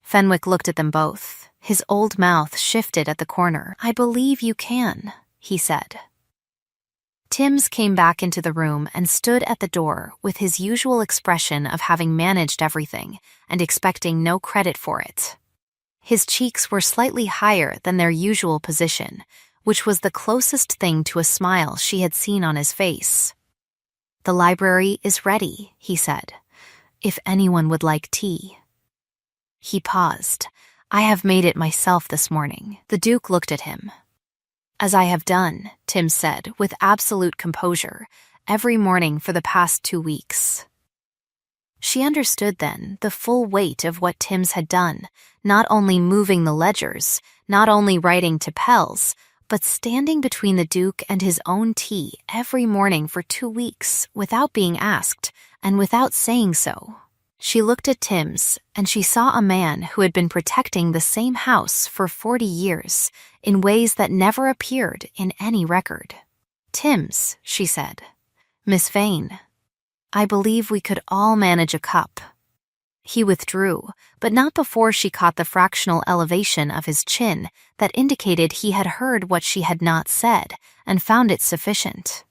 Fenwick looked at them both. His old mouth shifted at the corner. I believe you can, he said. Timms came back into the room and stood at the door with his usual expression of having managed everything and expecting no credit for it. His cheeks were slightly higher than their usual position, which was the closest thing to a smile she had seen on his face. The library is ready, he said. If anyone would like tea. He paused. I have made it myself this morning. The Duke looked at him. As I have done, Tim said, with absolute composure, every morning for the past 2 weeks. She understood then the full weight of what Timms had done, not only moving the ledgers, not only writing to Pels, but standing between the Duke and his own tea every morning for 2 weeks without being asked and without saying so. She looked at Timms, and she saw a man who had been protecting the same house for 40 years in ways that never appeared in any record. Timms, she said. Miss Vane, I believe we could all manage a cup. He withdrew, but not before she caught the fractional elevation of his chin that indicated he had heard what she had not said and found it sufficient.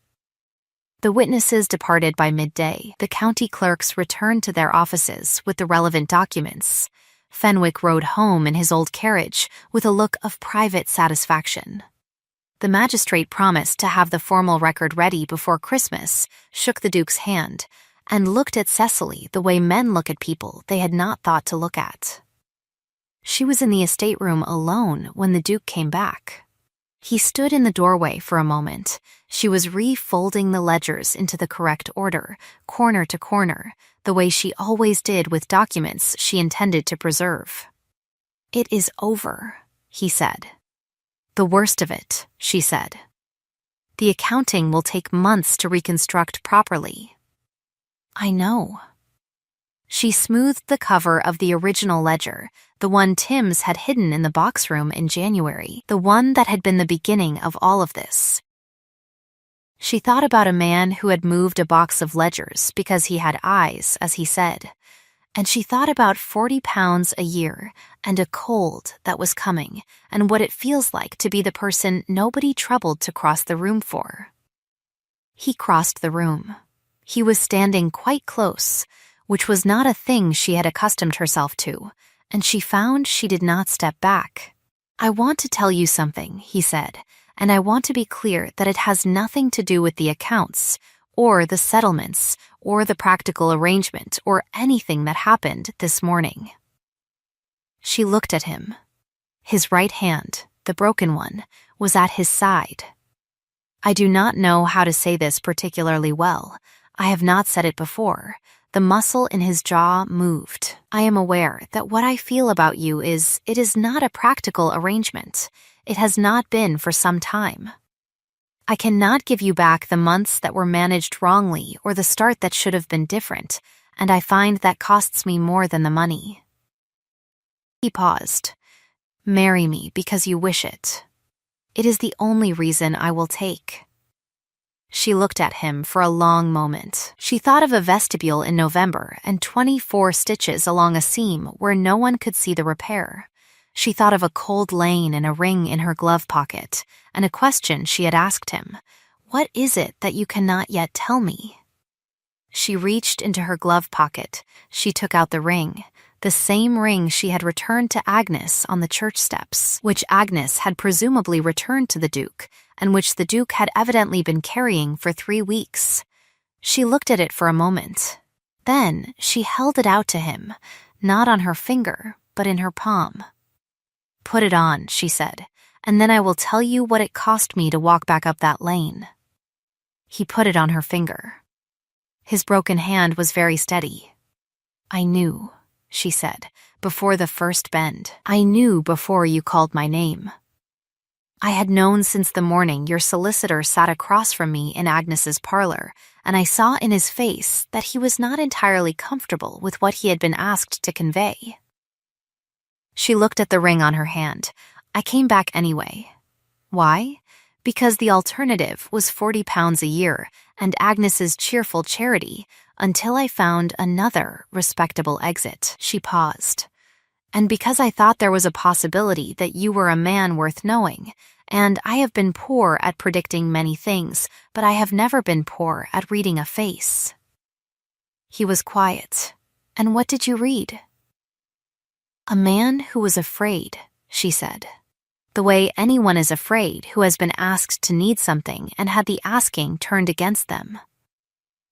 The witnesses departed by midday. The county clerks returned to their offices with the relevant documents. Fenwick rode home in his old carriage with a look of private satisfaction. The magistrate promised to have the formal record ready before Christmas, shook the Duke's hand, and looked at Cecily the way men look at people they had not thought to look at. She was in the estate room alone when the Duke came back. He stood in the doorway for a moment. She was refolding the ledgers into the correct order, corner to corner, the way she always did with documents she intended to preserve. It is over, he said. The worst of it, she said. The accounting will take months to reconstruct properly. I know. She smoothed the cover of the original ledger, the one Timms had hidden in the box room in January, the one that had been the beginning of all of this. She thought about a man who had moved a box of ledgers because he had eyes, as he said, and she thought about 40 pounds a year and a cold that was coming and what it feels like to be the person nobody troubled to cross the room for. He crossed the room. He was standing quite close, which was not a thing she had accustomed herself to, and she found she did not step back. I want to tell you something, he said, and I want to be clear that it has nothing to do with the accounts, or the settlements, or the practical arrangement, or anything that happened this morning. She looked at him. His right hand, the broken one, was at his side. I do not know how to say this particularly well. I have not said it before. The muscle in his jaw moved. I am aware that what I feel about you is, it is not a practical arrangement. It has not been for some time. I cannot give you back the months that were managed wrongly or the start that should have been different, and I find that costs me more than the money. He paused. Marry me because you wish it. It is the only reason I will take. She looked at him for a long moment. She thought of a vestibule in November and 24 stitches along a seam where no one could see the repair. She thought of a cold lane and a ring in her glove pocket, and a question she had asked him. What is it that you cannot yet tell me? She reached into her glove pocket. She took out the ring, the same ring she had returned to Agnes on the church steps, which Agnes had presumably returned to the Duke, and which the Duke had evidently been carrying for 3 weeks. She looked at it for a moment. Then she held it out to him, not on her finger, but in her palm. "Put it on," she said, "and then I will tell you what it cost me to walk back up that lane." He put it on her finger. His broken hand was very steady. "I knew," she said, "before the first bend. I knew before you called my name. I had known since the morning your solicitor sat across from me in Agnes's parlor, and I saw in his face that he was not entirely comfortable with what he had been asked to convey." She looked at the ring on her hand. "I came back anyway." Why? Because the alternative was £40 a year and Agnes's cheerful charity, until I found another respectable exit. She paused. "And because I thought there was a possibility that you were a man worth knowing, and I have been poor at predicting many things, but I have never been poor at reading a face." He was quiet. "And what did you read?" "A man who was afraid," she said. "The way anyone is afraid who has been asked to need something and had the asking turned against them."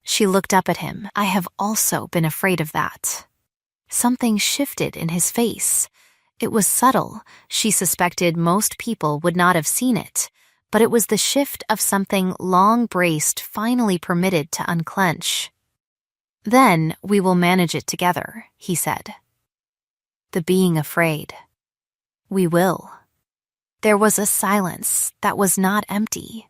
She looked up at him. "I have also been afraid of that." Something shifted in his face. It was subtle. She suspected most people would not have seen it, but it was the shift of something long braced finally permitted to unclench. "Then we will manage it together," he said. "The being afraid." "We will." There was a silence that was not empty.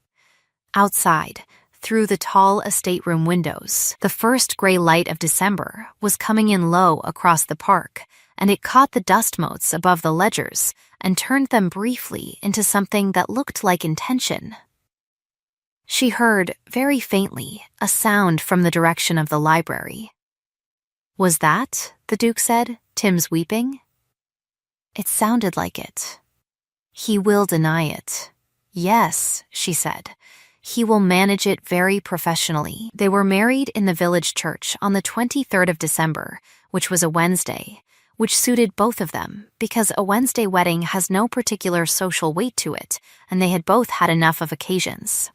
Outside, through the tall estate room windows, the first gray light of December was coming in low across the park, and it caught the dust motes above the ledgers and turned them briefly into something that looked like intention. She heard, very faintly, a sound from the direction of the library. "Was that," the Duke said, "Tim's weeping?" It sounded like it. "He will deny it." "Yes," she said. "He will manage it very professionally." They were married in the village church on the 23rd of December, which was a Wednesday, which suited both of them because a Wednesday wedding has no particular social weight to it, and they had both had enough of occasions.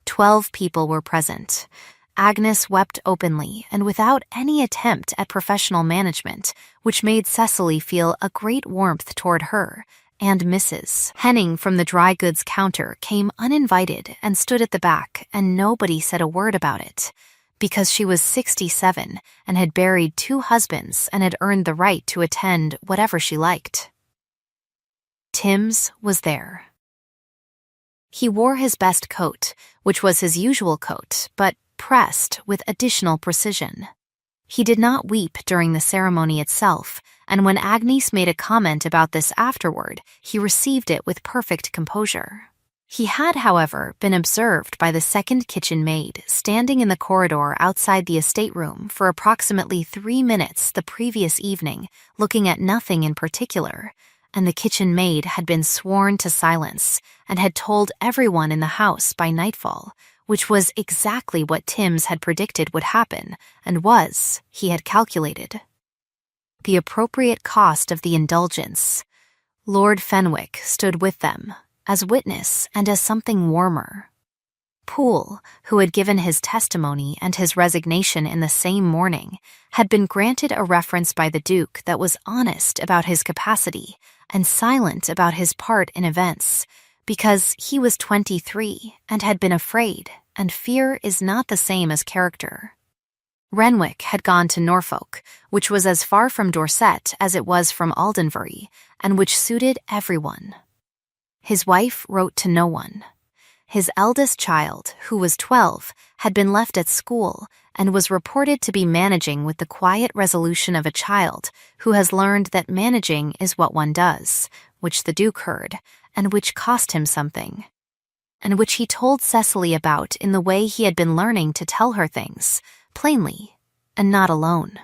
12 people were present. Agnes wept openly and without any attempt at professional management, which made Cecily feel a great warmth toward her, and Mrs. Henning from the dry goods counter came uninvited and stood at the back, and nobody said a word about it, because she was 67 and had buried 2 husbands and had earned the right to attend whatever she liked. Tim's was there. He wore his best coat, which was his usual coat, but pressed with additional precision. He did not weep during the ceremony itself, and when Agnes made a comment about this afterward, he received it with perfect composure. He had, however, been observed by the second kitchen maid standing in the corridor outside the estate room for approximately 3 minutes the previous evening, looking at nothing in particular, and the kitchen maid had been sworn to silence and had told everyone in the house by nightfall, which was exactly what Tim's had predicted would happen, and was, he had calculated, the appropriate cost of the indulgence. Lord Fenwick stood with them, as witness and as something warmer. Poole, who had given his testimony and his resignation in the same morning, had been granted a reference by the Duke that was honest about his capacity and silent about his part in events, because he was 23 and had been afraid, and fear is not the same as character. Renwick had gone to Norfolk, which was as far from Dorset as it was from Aldenbury, and which suited everyone. His wife wrote to no one. His eldest child, who was 12, had been left at school and was reported to be managing with the quiet resolution of a child who has learned that managing is what one does, which the Duke heard, and which cost him something, and which he told Cecily about in the way he had been learning to tell her things, plainly, and not alone.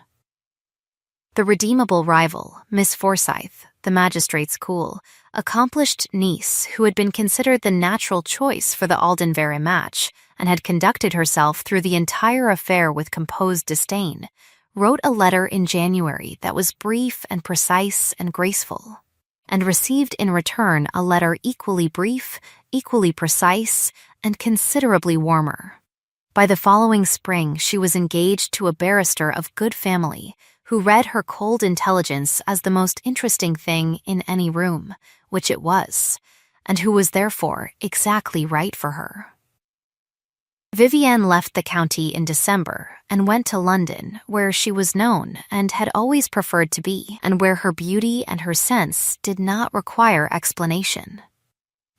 The redeemable rival, Miss Forsyth, the magistrate's cool, accomplished niece who had been considered the natural choice for the Aldenbury match and had conducted herself through the entire affair with composed disdain, wrote a letter in January that was brief and precise and graceful, and received in return a letter equally brief, equally precise, and considerably warmer. By the following spring she was engaged to a barrister of good family, who read her cold intelligence as the most interesting thing in any room, which it was, and who was therefore exactly right for her. Vivienne left the county in December and went to London, where she was known and had always preferred to be, and where her beauty and her sense did not require explanation.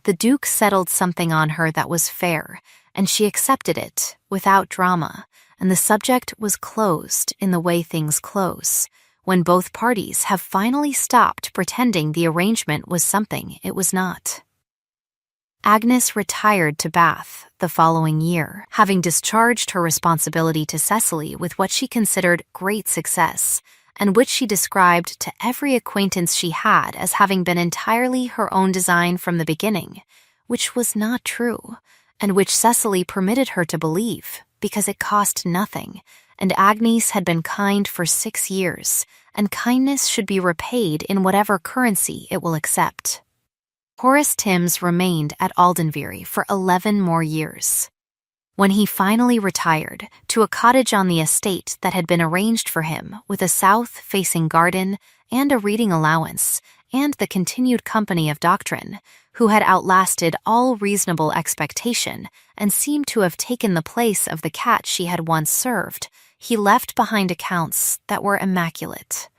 The Duke settled something on her that was fair, and she accepted it without drama, and the subject was closed in the way things close, when both parties have finally stopped pretending the arrangement was something it was not. Agnes retired to Bath the following year, having discharged her responsibility to Cecily with what she considered great success, and which she described to every acquaintance she had as having been entirely her own design from the beginning, which was not true, and which Cecily permitted her to believe, because it cost nothing, and Agnes had been kind for 6 years, and kindness should be repaid in whatever currency it will accept. Horace Timms remained at Aldenbury for 11 more years. When he finally retired to a cottage on the estate that had been arranged for him with a south-facing garden and a reading allowance and the continued company of doctrine, who had outlasted all reasonable expectation and seemed to have taken the place of the cat she had once served, he left behind accounts that were immaculate.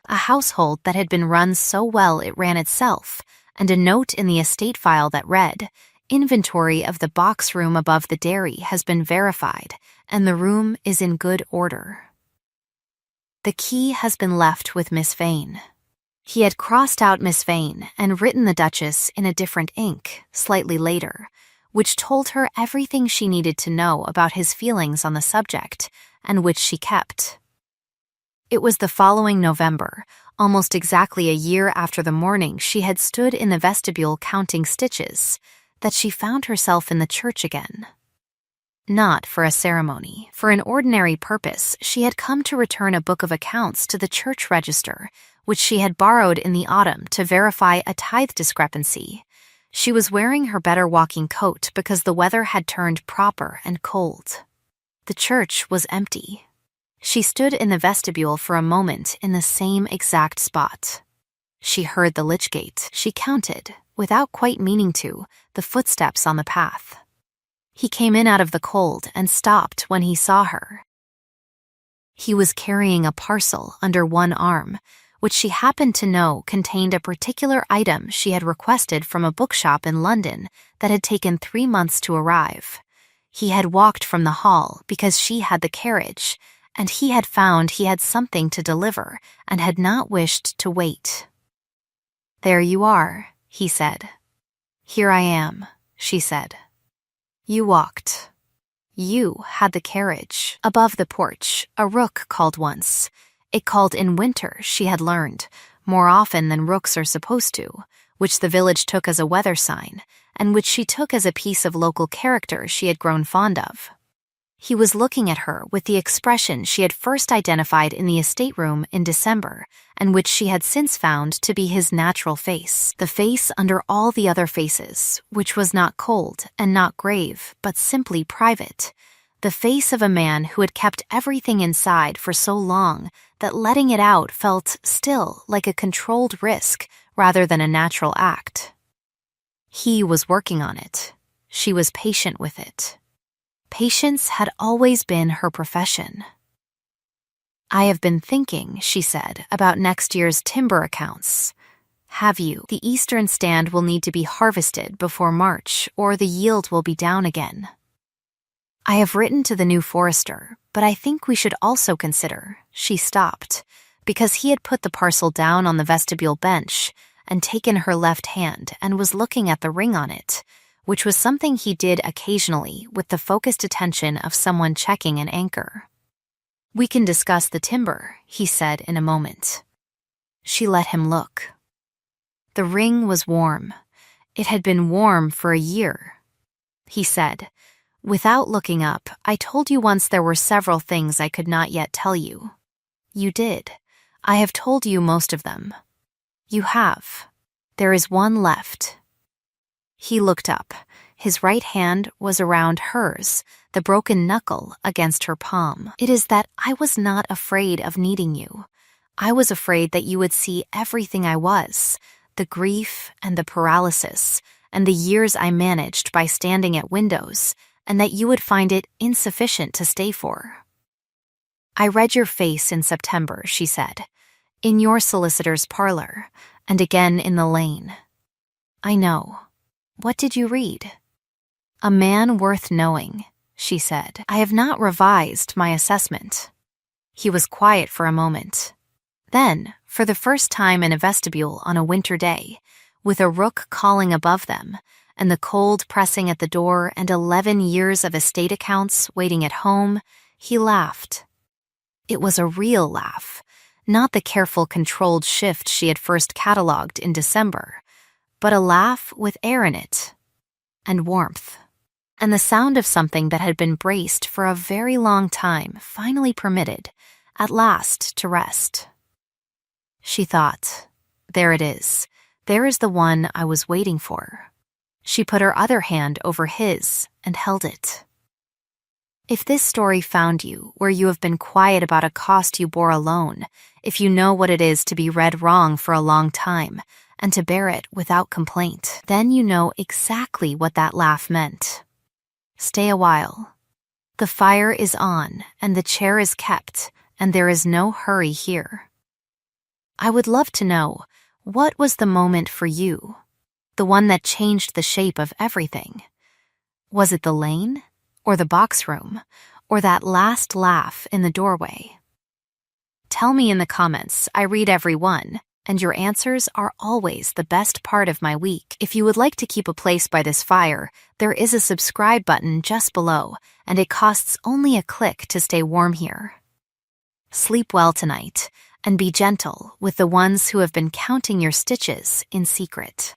A household that had been run so well it ran itself, and a note in the estate file that read, "Inventory of the box room above the dairy has been verified, and the room is in good order." The key has been left with Miss Vane. He had crossed out Miss Vane and written the Duchess in a different ink slightly later, which told her everything she needed to know about his feelings on the subject, and which she kept. It was the following November, almost exactly a year after the morning she had stood in the vestibule counting stitches, that she found herself in the church again. Not for a ceremony. For an ordinary purpose, she had come to return a book of accounts to the church register, which she had borrowed in the autumn to verify a tithe discrepancy. She was wearing her better walking coat because the weather had turned proper and cold. The church was empty. She stood in the vestibule for a moment in the same exact spot. She heard the lich gate. She counted, without quite meaning to, the footsteps on the path. He came in out of the cold and stopped when he saw her. He was carrying a parcel under one arm, which she happened to know contained a particular item she had requested from a bookshop in London that had taken 3 months to arrive. He had walked from the hall because she had the carriage, and he had found he had something to deliver and had not wished to wait. "There you are," he said. "Here I am," she said. "You walked. You had the carriage." Above the porch, a rook called once. It called in winter, she had learned, more often than rooks are supposed to, which the village took as a weather sign, and which she took as a piece of local character she had grown fond of. He was looking at her with the expression she had first identified in the estate room in December, and which she had since found to be his natural face, the face under all the other faces, which was not cold and not grave, but simply private, the face of a man who had kept everything inside for so long that letting it out felt still like a controlled risk rather than a natural act. He was working on it. She was patient with it. Patience had always been her profession. "I have been thinking," she said, "about next year's timber accounts." "Have you? The eastern stand will need to be harvested before March, or the yield will be down again." "I have written to the new forester, but I think we should also consider," she stopped, because he had put the parcel down on the vestibule bench and taken her left hand and was looking at the ring on it, which was something he did occasionally with the focused attention of someone checking an anchor. "We can discuss the timber," he said in a moment. She let him look. The ring was warm. It had been warm for a year. He said, "Without looking up, I told you once there were several things I could not yet tell you. You did. I have told you most of them. You have. There is one left." He looked up. His right hand was around hers, the broken knuckle against her palm. "It is that I was not afraid of needing you. I was afraid that you would see everything I was, the grief and the paralysis, and the years I managed by standing at windows, and that you would find it insufficient to stay for. I read your face in September, she said, in your solicitor's parlor, and again in the lane. I know. What did you read? A man worth knowing, she said. I have not revised my assessment. He was quiet for a moment. Then, for the first time in a vestibule on a winter day, with a rook calling above them, and the cold pressing at the door and 11 years of estate accounts waiting at home, he laughed. It was a real laugh, not the careful, controlled shift she had first catalogued in December, but a laugh with air in it, and warmth, and the sound of something that had been braced for a very long time finally permitted, at last, to rest. She thought, there it is. There is the one I was waiting for. She put her other hand over his and held it. If this story found you where you have been quiet about a cost you bore alone, if you know what it is to be read wrong for a long time and to bear it without complaint, then you know exactly what that laugh meant. Stay a while. The fire is on and the chair is kept, and there is no hurry here. I would love to know, what was the moment for you? The one that changed the shape of everything? Was it the lane? Or the box room? Or that last laugh in the doorway? Tell me in the comments. I read every one, and your answers are always the best part of my week. If you would like to keep a place by this fire, there is a subscribe button just below, and it costs only a click to stay warm here. Sleep well tonight, and be gentle with the ones who have been counting your stitches in secret.